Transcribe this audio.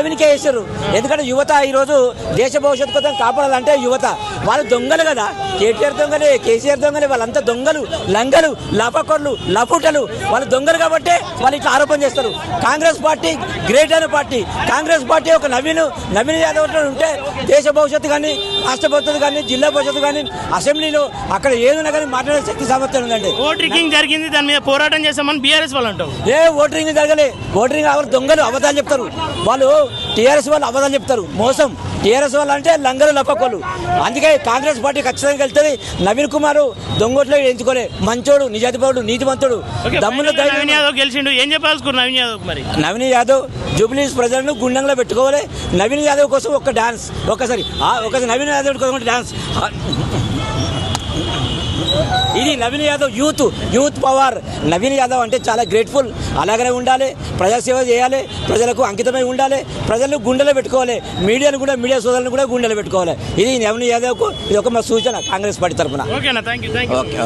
నవీన్కే వేసారు. ఎందుకంటే యువత ఈరోజు దేశ భవిష్యత్తు కోసం కాపాడాలంటే యువత. వాళ్ళు దొంగలు కదా, కేటీఆర్ దొంగలే, కేసీఆర్ దొంగలే, వాళ్ళంతా దొంగలు, లంగలు, లపకొర్లు, లపుటలు. వాళ్ళు దొంగలు కాబట్టి వాళ్ళు ఇట్లా ఆరోపణ చేస్తారు. కాంగ్రెస్ పార్టీ గ్రేట్ అయిన పార్టీ. కాంగ్రెస్ పార్టీ ఒక నవీన్ యాదవ్ ఉంటే దేశ భవిష్యత్తు కానీ, రాష్ట్ర భవిష్యత్తు కానీ, జిల్లా భవిష్యత్తు కానీ, అసెంబ్లీలో అక్కడ ఏదైనా కానీ మాట్లాడే శక్తి సామర్థ్యం ఉందండి. ఓటింగ్ జరిగింది, దాని మీద పోరాటం చేస్తామని బీఆర్ఎస్ వాళ్ళు అంటారు. ఓటరింగ్ జరగలే. ఓటరింగ్ వాళ్ళు దొంగలు, అబద్ధాలు చెప్తారు. వాళ్ళు టీఆర్ఎస్ వాళ్ళు అబద్ధాలు చెప్తారు, మోసం. టీఆర్ఎస్ వాళ్ళు అంటే లంగలు, లపకోళ్ళు. అందుకే కాంగ్రెస్ పార్టీ ఖచ్చితంగా వెళ్తుంది. నవీన్ కుమార్ దొంగోట్లో ఎంచుకోలే, మంచోడు, నిజాధిపతుడు, నీతిమంతుడు, దమ్మున నవీన్ యాదవ్ గెలిచిండు. ఏం చెప్పాల్సుకున్నారు నవీన్ యాదవ్? మరి నవీన్ యాదవ్ జూబ్లీస్ ప్రజలను గుండంలో పెట్టుకోవాలి. నవీన్ యాదవ్ కోసం ఒక డాన్స్, ఒకసారి నవీన్ యాదవ్ కోసం డాన్స్. ఇది నవీన్ యాదవ్ యూత్ పవర్. నవీన్ యాదవ్ అంటే చాలా గ్రేట్ఫుల్. అలాగనే ఉండాలి, ప్రజాసేవ చేయాలి, ప్రజలకు అంకితమై ఉండాలి, ప్రజలను గుండెలో పెట్టుకోవాలి, మీడియా సోదరులను కూడా గుండెలో పెట్టుకోవాలి. ఇది నవీన్ యాదవ్కు ఇది ఒక మా సూచన కాంగ్రెస్ పార్టీ తరఫున. ఓకేనా? Thank you. ఓకే.